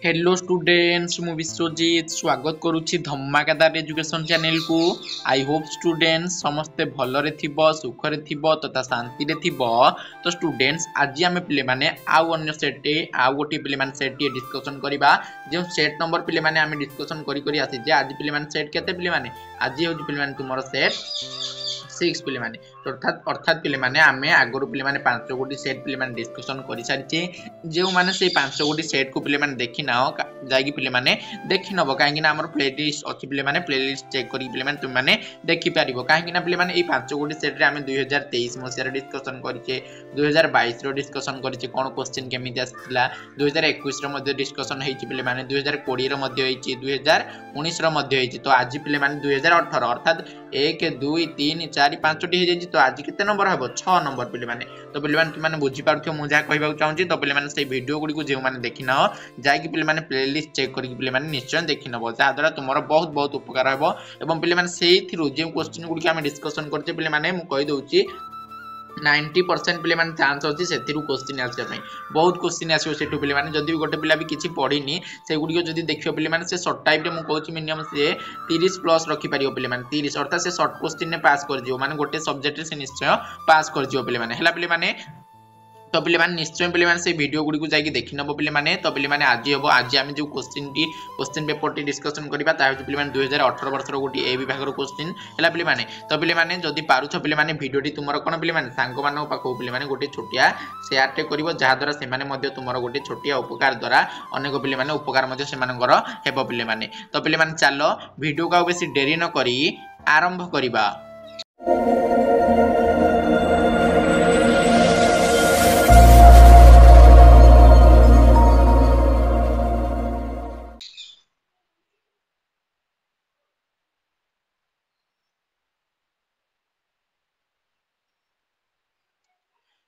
Hello students मु विश्वजीत स्वागत करुच्ची धमाकेदार एजुकेशन चैनल को। आई होप स्टूडेंट्स समस्ते भलरे थिबो सुखरे थिबो तथा शांति रे थिबो। तो स्टूडेंट्स आज आम पे माने आउ अन्य सेट आउ गोटे पे माने सेट डिस्कशन करबा जो सेट नंबर पे माने आम डिस्कशन करी करी आसी जे आज पे माने सेट केते पे माने आज हो पे माने तुमरो सेट 6 पे माने अर्थात पे माने आमे आगरो पे माने 5 गोटी सेट पे माने डिस्कशन करि सारिचे जो माने से 5 गोटी सेट को पे माने देखि नाओ जागी पे माने देखि नबो काहे कि हमर प्लेलिस्ट अछि पे माने प्लेलिस्ट चेक करी पे माने तुम माने देखि पारिबो काहे कि पे माने ए 5 गोटी सेट रे आमे 2023 मसिया रे डिस्कशन करिचे 2022 रो डिस्कशन करिचे कोन क्वेश्चन केमिति आसिला 2021 रो मध्ये डिस्कशन हेछि पे माने 2020 रो मध्ये हेछि 2019 रो मध्ये हेछि तो आज पे माने 2018 अर्थात 1 2 3 4 5 टी हे तो आज केते नंबर हबो 6 नंबर पे माने तो पे माने तुम बुझी पारथो मु जा कहबा चाहूची तो पे माने से वीडियो गुडी को जे माने देखि न जाय कि पे माने प्लेलिस्ट चेक करी पे माने निश्चय देखि नबो जा द्वारा तुमरो बहुत बहुत उपकार हबो एवं पे माने सेही थ्रू जे क्वेश्चन गुडी हम डिस्कशन करते पे माने मु कहि दउची 90% पिले माने चांस अछि सेतिरु क्वेश्चन आसे पई बहुत क्वेश्चन आसे सेटु पिले माने जदी गोटे पिला भी किछि पढिनी से गुडी जदी देखियो पिले माने से शॉर्ट टाइप रे मु कहूची मिनिमम से 30 प्लस रखि पारियो पिले माने 30 अर्थात से शॉर्ट क्वेश्चन ने पास कर दियो माने गोटे सब्जेक्ट रे से निश्चय पास कर दियो पिले माने हला पिले माने तो पिले माने निश्चय पिले माने से वीडियो गुडी को जाई देखि नबो पिले माने तो पिले माने आज हबो आज हम जो क्वेश्चन पेपर टी डिस्कशन करबा ता पिले माने 2018 वर्ष रो गोटी ए विभाग रो क्वेश्चन हला पिले माने तो पिले माने जदी पारुछ पिले माने वीडियो टी तुमरो कोन पिले माने सांग मानो पाखो पिले माने गोटी छोटिया शेयर टे करिवो जहा द्वारा से माने मध्ये तुमरो गोटी छोटिया उपकार द्वारा अनेक पिले माने उपकार मध्ये से मानकर हेबो पिले माने तो पिले माने चलो वीडियो का बेसी देरी न करी आरंभ करिबा।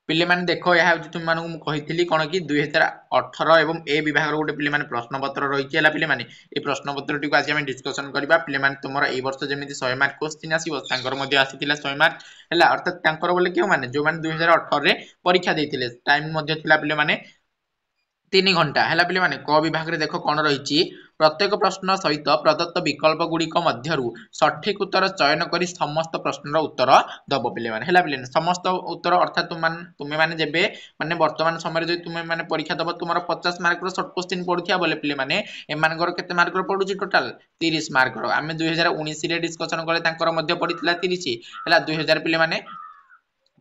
पिले माने देखो यह तुम मानू कही कौन कि 2018 एवं ए विभाग गोटे पिले माने प्रश्न पत्र रही है पिले माने ए प्रश्न पत्र टी आज हम डिस्कशन करबा पिले माने तुमर ए वर्ष जेमिति 100 मार्क क्वेश्चन आसीबो तांकर मध्ये आसीतिला 100 मार्क हला अर्थात तांकर बोले क्यों माने जो माने 2018 रे परीक्षा देथिले टाइम मध्ये थिला पिले माने 3 घंटा हला पिले माने क विभाग रे देखो कोन रहिछि प्रत्येक प्रश्न सहित प्रदत्त विकल्प गुडी को मध्यरु सठिक उत्तर चयन करी समस्त प्रश्नर उत्तर दबो पिले माने हला पिले समस्त उत्तर अर्थात तुमे माने जेबे माने वर्तमान समय जे तुमे माने परीक्षा दबो तुमरो 50 मार्क रो शॉर्ट क्वेश्चन पडुथिया बोले पिले माने ए मानकर केते मार्क रो पडुछि टोटल 30 मार्क रो आमे 2019 रे डिस्कशन करे तांकर मध्य पडितला 30 हला 2000 पिले माने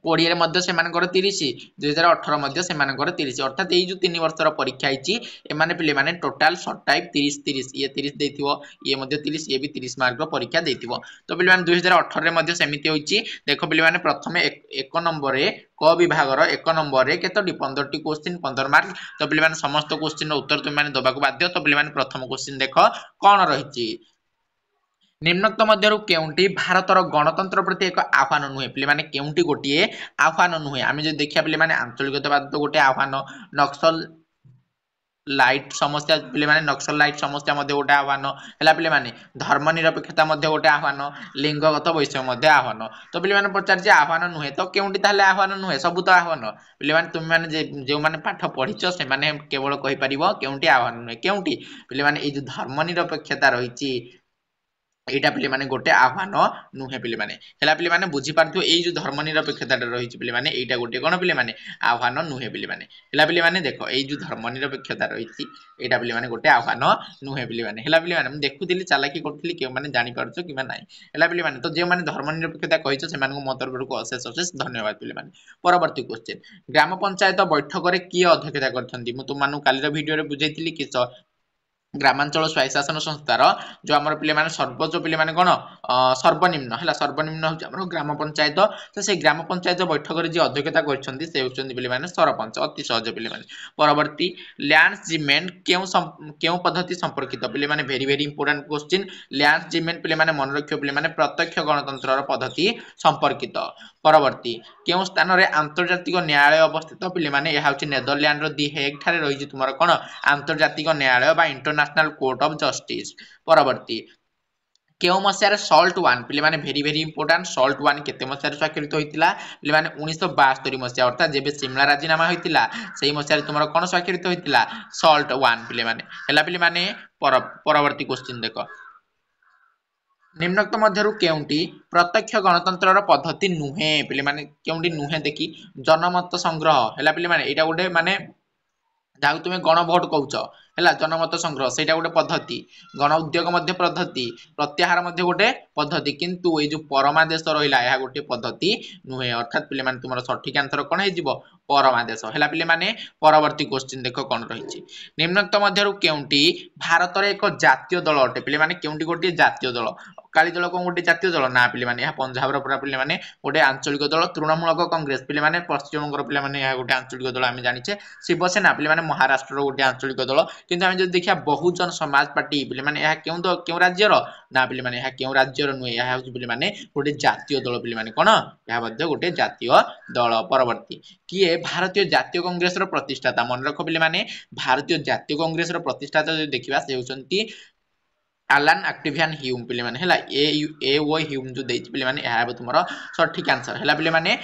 20 रे मध्य से मानकर 30 2018 मध्य से मानकर 30 अर्थात ए जो 3 वर्ष रो परीक्षा आइची ए माने पिले माने टोटल शॉर्ट टाइप 30 30 ये 30 देथिवो ये मध्य 30 ये भी 30 मार्क रो परीक्षा देथिवो तो पिले माने 2018 रे मध्य समिति होईची देखो पिले माने प्रथमे 1 नंबर रे क विभाग रो 1 नंबर रे केतोटी 15 टी क्वेश्चन 15 मार्क तो पिले माने समस्त क्वेश्चन रो उत्तर तुम माने दबा को बाध्य तो पिले माने प्रथम क्वेश्चन देखो कोन रहिची निम्नोक्त मध्यरु केउंटी भारतर गणतंत्र प्रति एक आह्वान नुहे पिले माने केउंटी गोटिए आह्वान नुहे आमे जे देखिया पिले माने आंचलिकतावाद तो गोटे आह्वान नक्सल लाइट समस्या पिले माने नक्सल लाइट समस्या मध्ये गोटे आह्वान हला पिले माने धर्मनिरपेक्षता मध्ये गोटे आह्वान लिंगगत वैषम्य मध्ये आह्वान तो पिले माने पचार जे आह्वान नुहे तो केउंटी ताले आह्वान नुहे सब तो आह्वान पिले माने तुम माने जे माने पाठ पढिचो से माने केवल कहि परिबो केउंटी आह्वान नुहे केउंटी पिले माने ए जो धर्मनिरपेक्षता रहिची एटा पिले माने गोटे आह्वान नुहे पिले माने हला पिले माने बुझी पारथो ए जो धर्मनिरपेक्षता रहिछि पिले माने एटा गोटे कोन पिले माने आह्वान नुहे पिले माने हला पिले माने देखो ए जो धर्मनिरपेक्षता रहिछि एटा पिले माने गोटे आह्वान नुहे पिले माने हला पिले माने हम देखुथिली चालाकी करथिली के माने जानि पारछो किबा नाही हला पिले माने तो जे माने धर्मनिरपेक्षता कहिछो से मानको मोतर बरको अशेष अशेष धन्यवाद पिले माने परवर्ती क्वेश्चन ग्राम पंचायत बैठक रे की अध्यक्षता करथंती मु तुम मानु काली रो वीडियो रे बुझैथिली कि ग्रामांचल स्वायत्त शासन संस्थार जो आमर पिले माने सर्वोच्च पिले माने कोन सर्वनिम्न हला सर्वनिम्न हो हमर ग्राम पंचायत तो से ग्राम पंचायत बैठक रे जे अध्यक्षता करछंती से होछंती पिले माने सरपंच अति सहज पिले माने परवर्ती लैंडसमेंट केउ पद्धति संपर्कित पिले माने वेरी वेरी इंपोर्टेंट क्वेश्चन लैंडसमेंट पिले माने मन रखियो पिले माने प्रत्यक्ष गणतंत्र पद्धति संपर्कित परवर्ती केउ स्थान रे अंतर्जातिक न्यायालय अवस्थित पिले माने यहा होछि नेदरलैंड रो दी हेग थारे रहिछि तुमर कोन अंतर्जातिक न्यायालय बा इंटरनेशनल कोर्ट ऑफ जस्टिस परवर्ती केउ मसियार सल्ट वन पिले माने भेरी भेरी इंपोर्टेंट सल्ट वन केते मसियार स्वाक्षरित होइतिला पिले माने 1972 मसिया अर्थात जेबे सिमला राजीनामा होइतिला सेही मसियार तुमरा कोन स्वाक्षरित होइतिला सल्ट वन पिले माने हला पिले माने परवर्ती क्वेश्चन देखो निम्नोक्त मध्यरु केउंटी प्रत्यक्ष गणतंत्रर पद्धति नुहे पिले माने केउंटी नुहे देखि जनमत संग्रह हला पिले माने एटा गोटे माने जाऊ तुम गण भोट कौच है जनमत संग्रह से गोटे पद्धति गण उद्योग मध्य पद्धति प्रत्याहार मध्य गोटे पद्धति किंतु ये जो परमादेश रहा है गोटे पद्धति नुहे अर्थात पे तुम सठिक आंसर कौन हो परमादेश है पे परवर्ती क्वेश्चन देख कौन रही निम्नोक्त मध्यरु केउंटी भारत में एक जातीय दल अटे पे केउंटी गोटे जातीय दल अकाली दल कौन गोटे जातीय दल ना पे पंजाब पूरा पे गोटे आंचलिक दल तृणमूल कांग्रेस पे पश्चिमबंग पे गोटे आंचलिक दल आम जाने शिवसेना पे महाराष्ट्र गोटे आंचलिक दल किंतु आम जो देखा बहुजन समाज पार्टी पे क्यों राज्यर ना पे क्यों राज्यर नुहे यह पे गोटे जातीय दल पे कौन यह गोटे जातीय दल परवर्ती किए भारतीय जातीय कांग्रेस प्रतिष्ठाता मन रख पे भारतीय जातीय कांग्रेस प्रतिष्ठाता जो देखा से होती आलान एक्टिवियन ह्यूम पे ए ओ ह्यूम जो देछि पे यह तुम सठिक आंसर है पे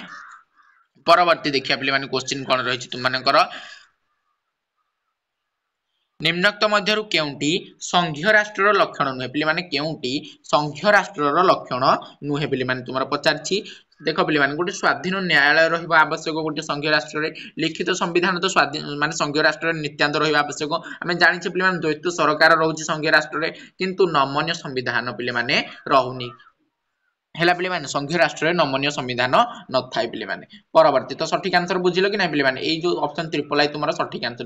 परवर्ती देखिए पे क्वेश्चन कौन रही तुम निम्नोक्त मध्यरु केउंटी संघीय राष्ट्रर लक्षण नुहे पे केउंटी संघीय राष्ट्रर लक्षण नुहे पे तुम पचारछि देख पे गोटे स्वाधीन न्यायालय रहा आवश्यक गोटे संघीय राष्ट्र में लिखित संविधान तो स्वाधीन मान संघीय राष्ट्र नित्यांत रहा आवश्यक आम जाने पे द्वैत सरकार रोचे संघीय राष्ट्र में किंतु नमनीय संविधान पे रहुनी है पे संघीय राष्ट्र में नमनीय संविधान न था पे परवर्ती तो सठिक आंसर बुझिल कि ना पे जो ऑप्शन ट्रिपल आई तुम सठिक आंसर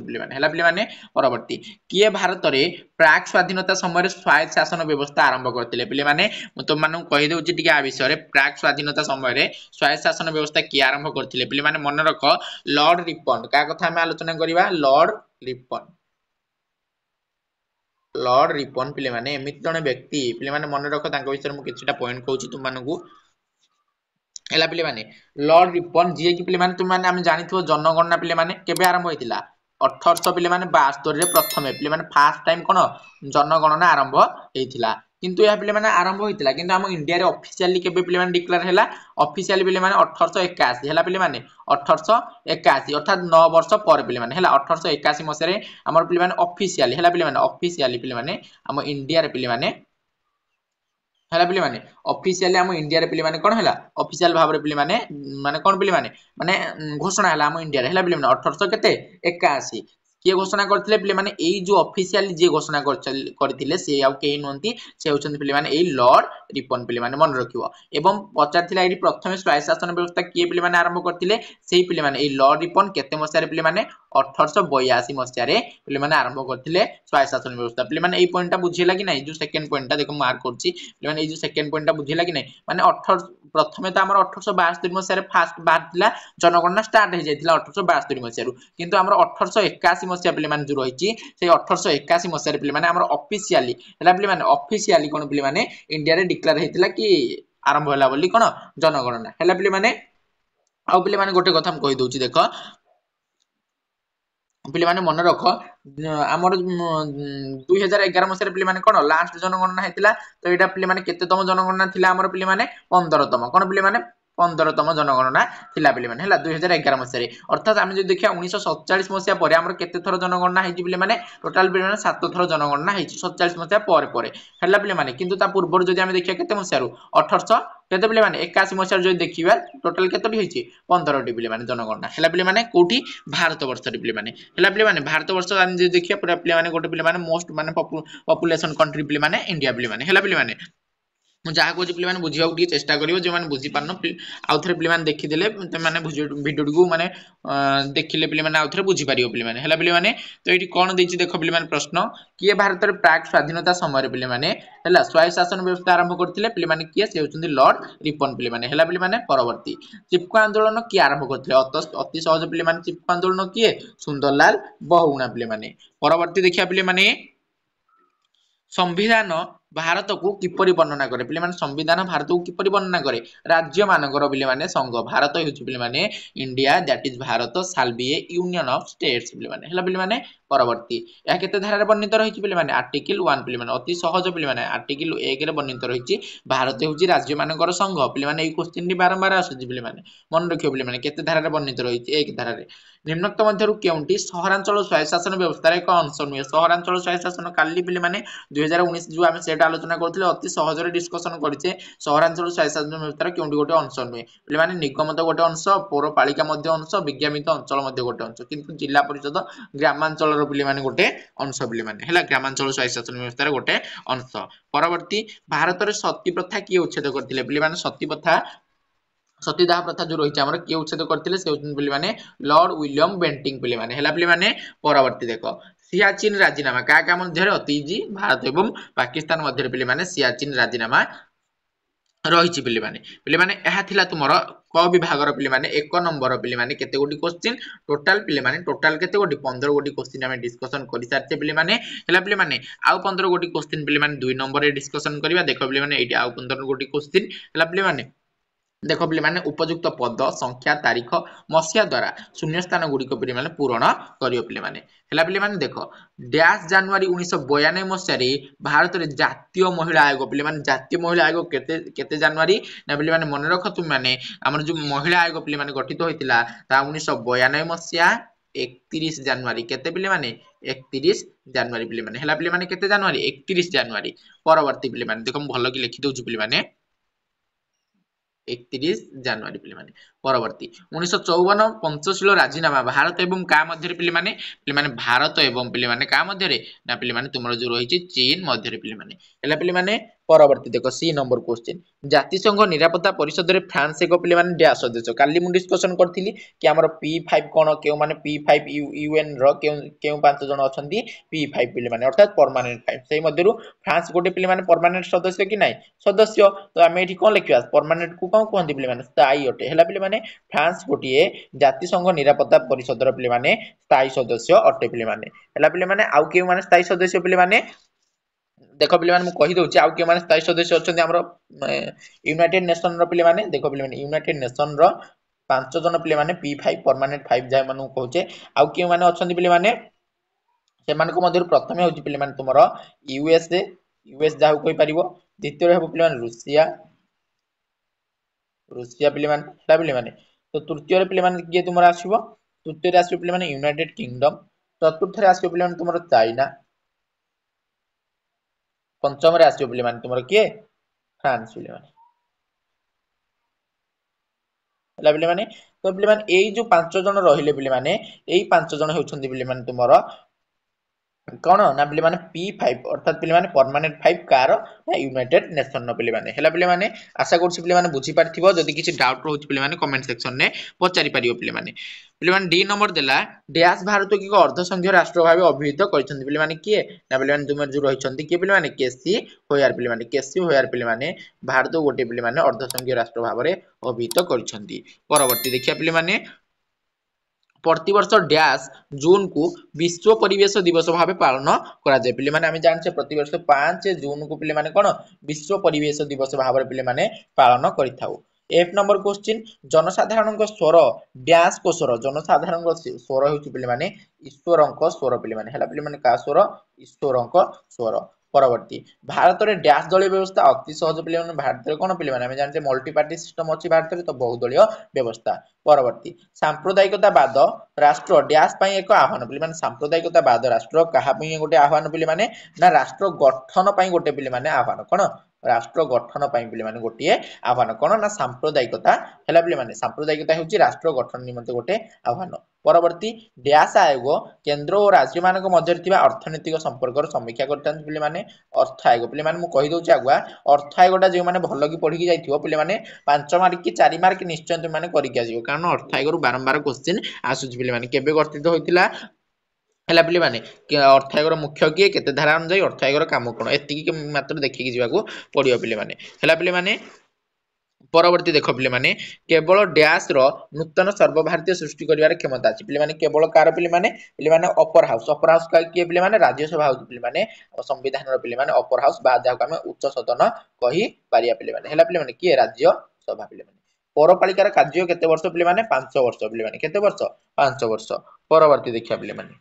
पे परवर्ती किए भारत में प्राक स्वाधीनता समय स्वायत्त शासन व्यवस्था आरंभ करते पे तुम मानू कहीदे आ विषय प्राक स्वाधीनता समय स्वायत्त शासन व्यवस्था किए आरंभ करते पे मन रख लॉर्ड रिपन क्या कथा आम आलोचना करवा लॉर्ड रिपन लॉर्ड रिपन पे एमती जड़े व्यक्ति पे मन रख विषय मुझे किसी पॉइंट कहूँ तुम पे लॉर्ड रिपन जी की पे तुम जानी जनगणना पे केबे आरंभ होता 1800 पे 72 प्रथम पे फास्ट टाइम कौन जनगणना आरंभ होता किंतु यह पे आरंभ होता कि आम इंडिया रे ऑफिशियली केबे पे डिक्लेयर हैला ऑफिशियली पे 1881 हैला पे 1881 अर्थात 9 वर्ष पर पे 1881 मसिया आम पे ऑफिशियली हैला पे ऑफिशियली पे आम इंडिया रे पे है पे ऑफिशियली आम इंडिया रे पे कौन है ऑफिशियल भाव में पे कौन पे घोषणा है आम इंडिया है पे 1800 केते 81 किए घोषणा करते पे जो ऑफिशियली जी घोषणा करते से आउ कहीं नुहति से होती पे लॉर्ड रिपन पे मन रखियो एवं पचार ये प्रथम स्वायत्त शासन व्यवस्था किए पे आरंभ करते से पे लॉर्ड रिपन केते मसिया पे 1882 मसिया पे आरंभ करते स्वायत्त शासन व्यवस्था पे पॉइंटा बुझेगा कि नहीं जो सेकेंड पॉइंटा देखो मार्क कर जो सेकेंड पॉइंटा बुझेगा कि नहीं माने प्रथम तो आम 1872 मसिया फास्ट बाहर जनगणना स्टार्ट हो जाता 1872 मसिया किंतु आम 1881 मसिया पे जो रही 1881 मसिया पे ऑफिशियली है पे ऑफिशियली कौन पे इंडिया रे डिक्लेयर होता कि आरंभ होला बोली कौन जनगणना है पे आउ पे गोटे कथा कही दउची देख पे मन रख आमर 2011 मसीह पे कौन लास्ट जनगणना होता तो यहाँ पे केतम जनगणना थी आम पे 15तम कौन पे 15तम जनगणना थिला पे 2011 मसीह अर्थात आम जो देखिए 1947 मसीहा पर आम केते थर जनगणना होती पे टोटाल पे 7 थर जनगणना होती 47 मसीहा पर है पे किंतु पूर्व जो आम देखिए केते मसीह 1800 केते पे 81 मसीह जो देखा टोटाल केतोटी होती 15टी पे जनगणना है पे कौटी भारत वर्ष पे भारत वर्ष आम जो देखिए पूरा पे गोटे पे मोस्ट मान पॉपुलेशन कंट्री पे इंडिया पे जहाँ कहे पे बुझा चेष्टा कर जो मैंने बुझी पारन आउ थे पे देखीदे मैंने भिडियो को मैंने देखिले पे आउ थे बुझीपार पे है तो ये कौन देती देख पे प्रश्न किए भारत में प्राक स्वाधीनता समय पे स्वायत्त शासन व्यवस्था आरंभ करते पे किए से होती लॉर्ड रिपन पे है परवर्ती चिपको आंदोलन किए आरंभ करते अति सहज पे चिपको आंदोलन किए सुंदरलाल बहुगुणा पे परवर्ती देखिए पे संविधान भारत को किपरि वर्णना करे पिले माने संविधान भारत को किपरि वर्णना करे राज्य मानकर पिले माने संघ भारत हेउची पिले माने India that is Bharat shall be A union of states पिले माने हला पिले माने परवर्ती या केते धारा रे वर्णित रहिची पिले माने आर्टिकल 1 पिले माने अति सहज पिले माने आर्टिकल 1 रे वर्णित रहिची भारत हेउची राज्य मानकर संघ पिले माने ए क्वेश्चन नी बारंबार आसुची पिले माने मन रखियो पिले माने केते धारा रे वर्णित रहिची एक धारा रे निम्नोक्त मध्यरु केउंटी सहरांचल स्वायत्त शासन व्यवस्था रे एक अंश नुहे सहरांचल स्वायत्त शासन काली पिले माने 2019 जो आमे सेट आलोचना करथिले अति सहज रे डिस्कशन करिचे सहरांचल स्वायत्त शासन व्यवस्था केउंटी गोटे अंश नुहे पिले माने निगमत गोटे अंश पौरपालिका मध्य अंश विज्ञापित अंचल मध्य गोटे अंश किंतु जिला परिषद ग्रामांचल रो पिले माने गोटे अंश पिले माने हैला ग्रामांचल स्वायत्त शासन व्यवस्था रे गोटे अंश परवर्ती भारत रे सती प्रथा किए उच्छेद करथिले पिले माने सतीदाह प्रथा जो रही है किए उच्छेद करते पिले माने लॉर्ड विलियम बेंटिंग पिले माने हैला पिले माने परवर्ती देखो सियाचिन राजीनामा क्या मध्य अति भारत एवं पाकिस्तान मध्य पिले माने सियाचिन राजीनामा रही पिले माने यह थिला तुमर क विभाग पिले माने 1 नंबर पिले माने केते गोटी क्वेश्चन टोटल पिले माने टोटल केते गोटी 15 गोटी क्वेश्चन हमें डिस्कशन करि सारते पिले माने हैला पिले माने आउ 15 गोटी क्वेश्चन पिले माने 2 नंबर रे डिस्कशन करिवा देखो पिले माने एटी आउ 15 गोटी क्वेश्चन हैला पिले माने देख पे माने उपयुक्त पद संख्या तारीख मसीहा द्वारा शून्य स्थान गुड़िक पे माने पूरण करियो पे माने हैला पे माने देख डैश जनवरी 1992 मसीह भारत रे जातीय महिला आयोग पे माने जातीय महिला आयोग केते केते जनवरी ना पे माने मन रख तुम माने हमर जो महिला आयोग पे माने गठित होइतिला ता 1992 मसीहा 31 जनवरी केते पे माने 31 जनवरी पे माने हैला पे माने केते जनवरी 31 जनवरी परवर्ती पे माने देखो भलो कि लिखि दउछु पे माने 31 जनवरी पिले माने परवर्ती 1954 पंचशील राजीनामा भारत एवं का मध्य पिले माने भारत एवं पिले माने का मध्य रे ना पिले माने तुमरो जो रही चीन मध्य पिले माने एला पिले माने परवर्ती देखो सी नंबर क्वेश्चन जातिसंघ निरापत्ता परिषद रे फ्रांस एक पिले माने डैश सदस्य काली मु डिस्कशन करथिली कि हमर P5 कोन केउ माने P5 यूएन रो केउ पांच जण अछंती P5 पिले माने अर्थात परमानेंट 5 सेही मध्यरु फ्रांस गोटे पिले माने परमानेंट सदस्य कि नाही सदस्य तो आमे एठी कोन लिखिया परमानेंट को कोन कहंती पिले माने स्थायी अटे हैला पिले माने फ्रांस गोटिए जातिसंघ निरापत्ता परिषद रो पिले माने स्थायी सदस्य अटे पिले माने हैला पिले माने आउ केउ माने स्थायी सदस्य पिले माने देख पे मैं कही दउछि आउ के माने स्थायी सदस्य अछंती हमरो यूनाइटेड नेशन रो पिले माने देखो पिले माने यूनाइटेड नेशन रो 5 जन पिले माने P5 परमानेंट 5 जाय मानु कहूचे आउ के माने अछंती पिले माने से मान को मध्यरु प्रथमे होछि पिले माने तुमरो यूएस जाहु कहि परिबो द्वितीय हेबो पिले माने रूसिया पिले माने तो तृतीय पिले माने किए तुमरो आसीबो तृतीय रे आसीबो पिले माने यूनाइटेड किंगडम चतुर्थ रे आसीबो पिले माने तुमरो चाइना पंचम रे आसीबो पिले माने तुमरो किए फ्रांस पिले माने हला पिले माने तो पिले माने एई जो 5 जन रहिले पिले माने एई 5 जन हेउछंती पिले माने तुमरो कौन ना पिले माने P5 अर्थात पिले माने परमानेंट 5 कार यूनाइटेड नेशन नो पिले माने हैला पिले माने आशा करछि पिले माने बुझी पारथिबो जदि किछि डाउट रहउछि पिले माने कमेंट सेक्शन ने पचारि पारियो पिले माने डी नंबर देला डैश भारत की अर्ध संघीय राष्ट्र भाबे अभिहित करिसंती पिले माने किए ना पिले माने तुम जो रहिसंती किए पिले माने केसी होयार पिले माने भारत गोटे पिले माने अर्ध संघीय राष्ट्र भाबे अभिहित करिसंती परवर्ती देखिया पिले माने प्रतिवर्ष डैश जून को विश्व परिवेश दिवस भाव पालन करा जाय पिले माने आमे जानछे प्रतिवर्ष 5 जून को पिले माने कोन विश्व परिवेश दिवस भाव पिले माने पालन करिथाउ एफ नंबर क्वेश्चन जनसाधारण स्वर डैश को स्वर जनसाधारण स्वर होछि पिले माने ईश्वरंक स्वर पिले माने हला पिले माने का स्वर ईश्वरंक स्वर परवर्ती भारत रे डैश दलीय व्यवस्था अति सहज पिले माने भारत रे कोन पिले माने आमे जानछे मल्टी पार्टी सिस्टम अछि भारत रे तो बहुदलीय व्यवस्था परवर्ती सांप्रदायिकतावाद राष्ट्र डैश पई एक आह्वान पिले माने सांप्रदायिकतावाद राष्ट्र कहा पई गोटे आह्वान पिले माने ना राष्ट्र गठन पई गोटे पिले माने आह्वान कोन राष्ट्र गठन पई पिले माने गोटे आह्वान कोन ना सांप्रदायिकता हैला पिले माने सांप्रदायिकता होछि राष्ट्र गठन निमंते गोटे आह्वान परवर्ती डैश आयोग केंद्र और राज्य मानक मध्य थिबा अर्थनैतिक संपर्क समीक्षा करथान पिले माने अर्थ आयोग पिले माने मु कहि दउछि आगुआ अर्थ आयोगटा जे माने भलो कि पढि कि जाइथिबो पिले माने 5 मार्क कि 4 मार्क निश्चय तुम माने करि कि आजियो कारण अर्थ आयोग बारंबार क्वेश्चन आसुछि पिले माने केबे गठित होइतिला हैला पिले माने अर्थ आयोग मुख्य किए केते धारा अनुसार अर्थ आयोग काम कोन एति कि मात्र देखि कि जिवाको पडियो पिले माने हैला पिले माने परवर्ती देख पिले माने केवल डैश रो नूतन सर्वभारतीय सृष्टि करिवार क्षमता अछि पिले माने केवल कार पिले माने अपर हाउस का के पिले माने राज्यसभा हाउस पिले माने संविधान रो पिले माने अपर हाउस बा जाको हम उच्च सदन कहि पारिया पिले माने हला पिले माने के राज्यसभा पिले माने पौरपालिकार कार्य केते वर्ष पिले माने 5 वर्ष पिले माने केते वर्ष 5 वर्ष परवर्ती देखिया पिले माने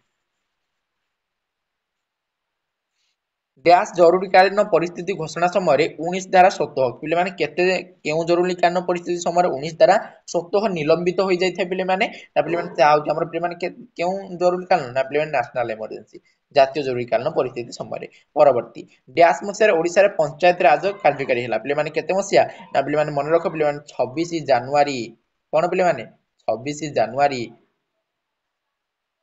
डैश जरूरीकालीन परिस्थिति घोषणा समय 19 धारा स्वतः पिले माने केते केउ जरूरीकालीन परिस्थिति समय 19 धारा स्वतः निलंबित हो जाय थे पिले माने ना पिले माने आ हमर पिले माने केउ जरूरीकालीन ना पिले माने नेशनल इमरजेंसी जातीय जरूरीकालीन परिस्थिति समय परवर्ती डैश मसिया ओडिसा रे पंचायत राज कार्यकारी हला पिले माने केते मसिया ना पिले माने मन रख पिले माने 26 जनवरी कोन पिले माने 26 जनवरी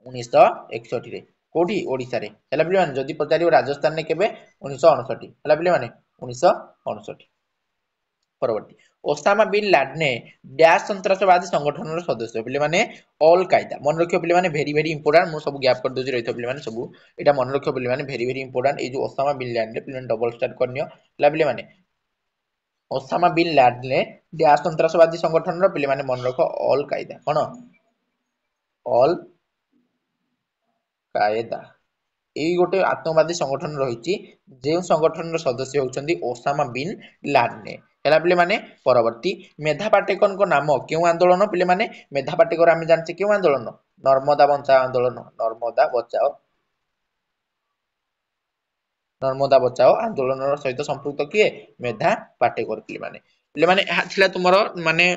1961 रे कोठी ओडिसा रे हला पिले माने जदी पचारियो राजस्थान ने केबे 1959 हला पिले माने 1959 परवर्ती ओसामा बिन लादेन डैश सन्त्रासवादी संगठन सदस्य पिले माने ऑल कायदा मन रखियो पिले माने वेरी वेरी इंपोर्टेंट मो सब गैप कर दोजी रहितो पिले माने सब एटा मन रखियो पिले माने वेरी वेरी इंपोर्टेंट ए जो ओसामा बिन लादेन पिले माने डबल स्टार करनियो हला पिले माने ओसामा बिन लादेन डैश सन्त्रासवादी संगठन रो पिले माने मन रखो ऑल कायदा कोन ऑल कायदा এই गोटे आतंकवादी संगठन रही जो संगठन सदस्य होउछंदी ओसामा बिन लादेन हेला पिले माने परवर्ती मेधा पाटेकर को नाम क्यों आंदोलन पिले माने मेधा पाटेकर आम जानते क्यों आंदोलन नर्मदा बचाओ आंदोलन नर्मदा बचाओ आंदोलन सहित संपृक्त किए मेधा पाटेकर पिले माने तुमर माने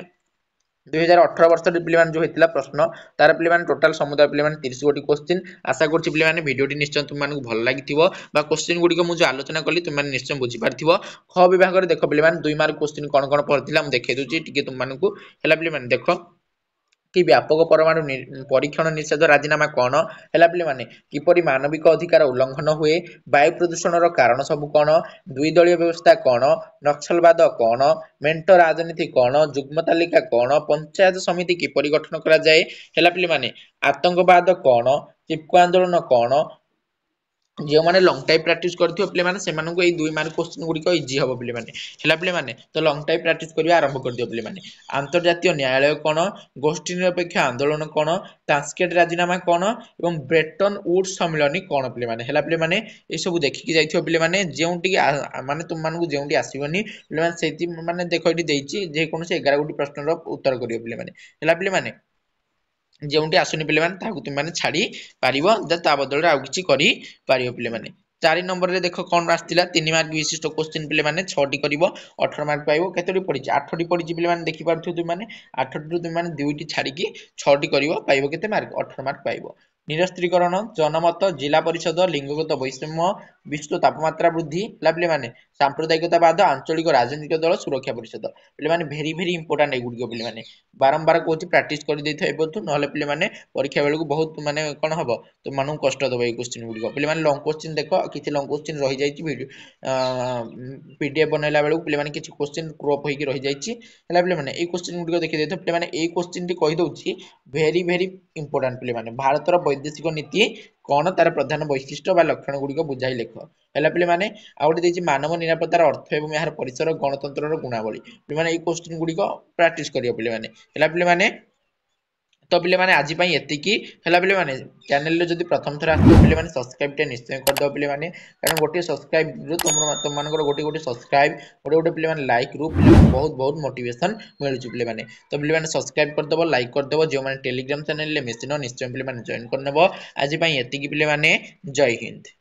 2018 वर्ष पिले जो होता प्रश्न तार पिले टोटाल समुदाय पिले 30 गोटी क्वेश्चन आशा करछि पिले वीडियो निश्चय तुम भल लगी क्वेश्चन गुड़िक मुझे आलोचना कली तुम निश्चय बुझीपार ख विभाग देख पिले 2 मार्क क्वेश्चन कौन कौन पढ़ी मुझे देखा दूसरी तुमको पिले देख कि व्यापक परमाणु परीक्षण निषेध राजीनामा कौन है पिले माने किपरि मानविक अधिकार उल्लंघन हुए वायु प्रदूषण कारण सब कौन द्विदलीय व्यवस्था कौन नक्सलवाद कौन मेंट राजनीति कौन जुग्म तालिका कौन पंचायत समिति किपरि गठन करा जाए है पिले माने आतंकवाद कौन चिपको आंदोलन कौन जो मैंने लंग टाइम प्राक्टिस करथियो पिले माने से मानको ए 2 मार्क क्वेश्चन गुडी को इजी हबो पिले माने हला पिले माने तो लंग टाइम प्राक्टिस करिया आरंभ कर दियो पिले माने अंतर्जातीय न्यायालय कोन गोष्ठी निरपेक्ष आंदोलन कोन टास्केट राजीनामा कोन एवं ब्रेटन वुड्स सम्मेलन कोन पिले माने हला पिले माने ए सब देखि कि जाइथियो पिले माने जेउंटी माने तुम मानको जेउंटी आसीबनी पिले माने सेति माने देखो इटी देइची जे कोनसे 11 गोटी प्रश्नर उत्तर करियो पिले माने हला पिले माने जेउंटी आसुनी पिले माने ताकू तुम माने छाड़ी पारिबो ता बदल रे आ किछि करि पारिबो पिले माने 4 नंबर रे देखो कोन आस्तिला 3 मार्क विशिष्ट क्वेश्चन पिले माने 6 टी करिवो 18 मार्क पाइबो केतोटी पडिछि 8 टी पडिछि पिले माने देखि पारथु तुम माने 8 टी तुम माने 2 टी छाड़ी कि 6 टी करिवो पाइबो केते मार्क 18 मार्क पाइबो निरस्त्रीकरण जनमत जिला परिषद लिंगगत वैषम्य विश्व तापमात्रा वृद्धि पिले माने सांप्रदायिकतावाद आंचलिक राजनीतिक दल सुरक्षा परिषद पिले माने भेरी भेरी इंपोर्टेंट ए गुडी पिले माने बारंबार कहूँ प्राक्टिस कर देथो एबतु नहले पिले माने परीक्षा बेलू बहुत माने कौन हम तुम मानू कष्ट दब ये क्वेश्चन गुड़िक पिले माने लंग क्वेश्चन देख किसी लंग क्वेश्चन रही जाइए पीडीएफ बनैला बेलू पिले माने किसी क्वेश्चन क्रॉप होइकी रही जाइए पिले माने ए क्वेश्चन गुड़िक देखि देथो पिले माने ए क्वेश्चन टी कहि दउछि भेरी भेरी इंपोर्टेंट पिले माने भारतर वैदेशिक नीति कौन तार प्रधान वैशिष्ट्य बा लक्षण गुड़िक बुझाई लेख है पे मैंने आउटे मानव निरापत्तार अर्थ एवं यार परिसर गणतंत्र गुणावली पे क्वेश्चन गुड़िक प्राक्टिस करियो पे मैंने तो पे मैंने आज एतिकी है पे चैनल जब प्रथम थर आसो पे सब्सक्राइब टे निश्चय करदे पे मैंने कारण गोटे सब्सक्राइब तुम मानकर गोटे गोटे सब्सक्राइब गोटे गोटे पे लाइक रु बहुत बहुत मोटिवेशन मिलूँ पे मैंने तो पे सब्सक्राइब करदेव लाइक करदेव जो मैंने टेलीग्राम चैनल मिशन निश्चय पे जॉइन करनेब आज एतिकी पे मैंने जय हिंद।